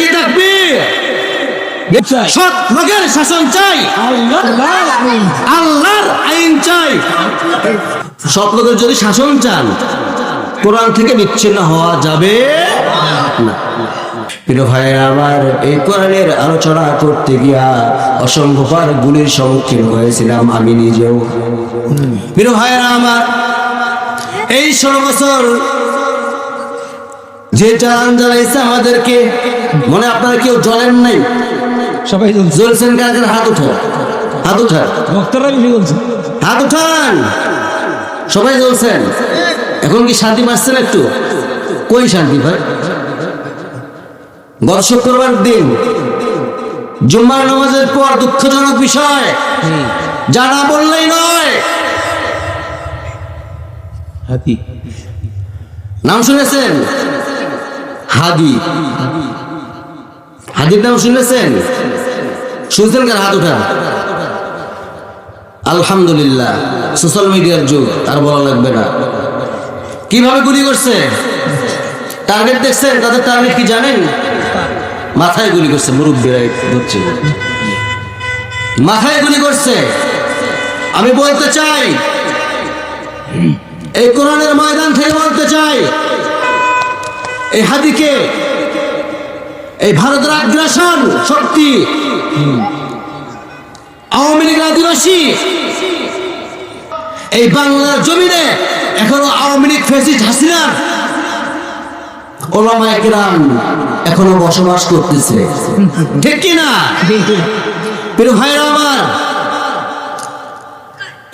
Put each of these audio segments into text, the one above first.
লিল্লাহি তাকবীর। সৎ লোকের শাসন চাই, আল্লাহর আইন চাই। সৎ লোকের যদি শাসন চান, কোরআন থেকে বিচ্ছিন্ন হওয়া যাবে না। প্রিয় ভাইয়েরা আমার, এই কোরআনের আলোচনা করতে গিয়া অসংখ্যবার গুলির সম্মুখীন হয়েছিলাম আমি নিজেও। প্রিয় ভাইয়েরা আমার, এই 16 বছর যে চালান জ্বালাইছে আমাদেরকে, মনে আপনারা কেউ জ্বলেন নাই? সবাই জ্বলছেন কার? হাত উঠান, হাত উঠান, ভক্তরা বেশি বলছে, হাত উঠান। সবাই জ্বলছেন। এখন কি শান্তি পাচ্ছেন একটু? কই শান্তি ভাই? গত শুক্রবার দিন জুম্মার নামাজের পর দুঃখজনক বিষয়, জানা বললেই নয়, হাতি নাম শুনেছেন? হাদি, হাদির নাম শুনেছেন? শুনছেন কার? হাত উঠান। আলহামদুলিল্লাহ, সোশ্যাল মিডিয়ার যুগ, আর বলা লাগবে না। কিভাবে গুলি করছে? টার্গেট দেখছেন? তাদের টার্গেট কি জানেন? মাথায় গুলি করছে। মুরব্বীরা হচ্ছে, মাথায় গুলি করছে। আমি বলতে চাই, এই কোরআনের ময়দান থেকে বলতে চাই, এই হাদিকে, এই ভারতের আগ্রাসন শক্তি, আওয়ামী লীগ আদিবাসী, এই বাংলার জমিনে এখনো আওয়ামী লীগ ফ্যাসিস্ট হাসিনার ওলামায়ে কেরাম এখনো বসবাস করতেছে, ঠিক কিনা? প্রিয় ভাইরা আমার,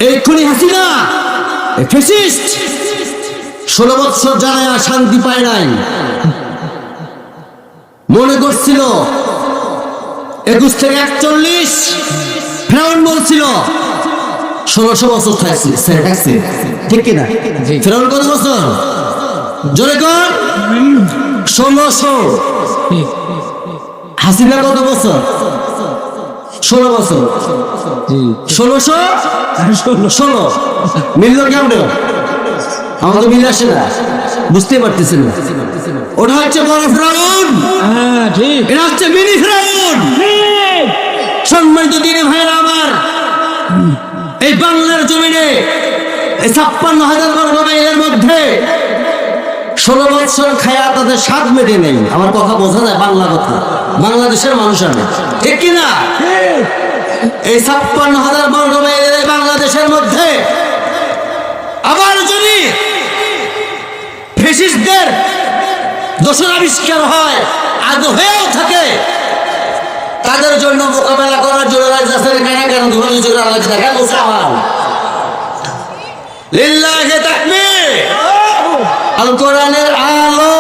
এই খুনি হাসিনা, এই ফ্যাসিস্ট 16 বছর জানায় শান্তি পায় নাই। মনে করছিল 21 থেকে 41, ফেরাউন বলছিল 1600 বছর থাকছে, ঠিক কিনা? ফেরাউন কত বছর? জোরে কর। 1600। হাসিনা কত বছর? 16 বছর। 1616 মিলল কেমন? আমার তো মিল আসে না, বুঝতে পারতেছি না। ওটা হচ্ছে বড় ফেরাউন, এটা হচ্ছে মিনি ফেরাউন। সম্মানিত দিনে ভাইরা আমার, এই বাংলার জমিনে এই 56,000 বর্গ মাইলের মধ্যে 16 বছর খায়া তাদের স্বাদ মেটে নেই। আমার কথা বোঝা যায়, বাংলা কথা, বাংলাদেশের মানুষ আমি, ঠিক কিনা? এই 56,000 বর্গ মাইলের বাংলাদেশের মধ্যে আবার যদি ফ্যাসিস্টদের দোষর আবিষ্কার হয়, আদৌ হয়েও থাকে, তাদের জন্য মোকাবেলা করার জন্য রাজধানী কেন ধরে দেখা মুসলমান। লিল্লাহি তাকবীর। আল কোরআনের আলো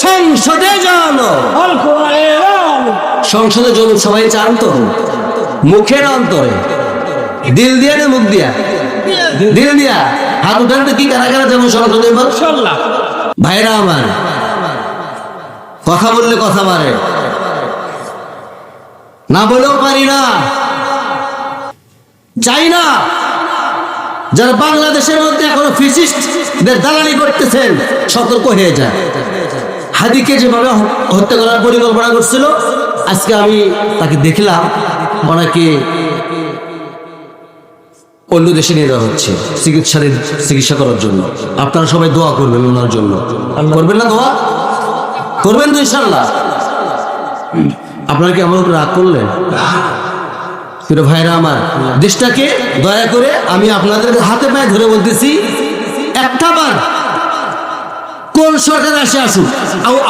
সংসদে জানো, সংসদে জমি সবাই চান তো, মুখের অন্তরে, দিল দিয়া না মুখ দিয়া? দিল দিয়া। হাত উঠান তো, কি কারা কারা যেমন সংসদে? ভাইরা আমার, কথা বললে কথা মারে, না বলেও পারি না, চাই না। যারা বাংলাদেশের মধ্যে এখনো ফ্যাসিস্টদের দালালি করতেছেন, সতর্ক হয়ে যায়। হাদিকে যেভাবে হত্যা করার পরিকল্পনা করছিল, আজকে আমি তাকে দেখলাম, ওনাকে অন্য দেশে নিয়ে যাওয়া হচ্ছে চিকিৎসা করার জন্য। আপনারা সবাই দোয়া করবেন ওনার জন্য, করবেন না? দোয়া করবেন তো ইনশাল্লাহ। আপনারা কি আমার উপর রাগ করলেন? প্রিয় ভাইরা আমার, দেশটাকে দয়া করে আমি আপনাদের হাতে পায়ে ধরে বলতেছি, একটা বার কোন সরকার আসে আসুক,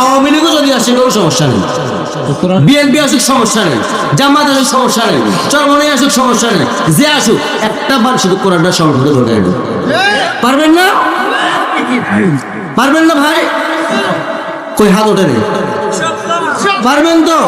আওয়ামী লীগও যদি আসে কোনো সমস্যা নেই, বিএনপি আসুক সমস্যা নেই, জামাত আসুক সমস্যা নেই, চরমনাই আসুক সমস্যা নেই, যে আসুক, একটা বার শুধু কোরআনটা সংসদে ঢোকাই দেবে। পারবেন না? পারবেন না ভাই? কই হাত ওঠে নেই? পারবেন তো?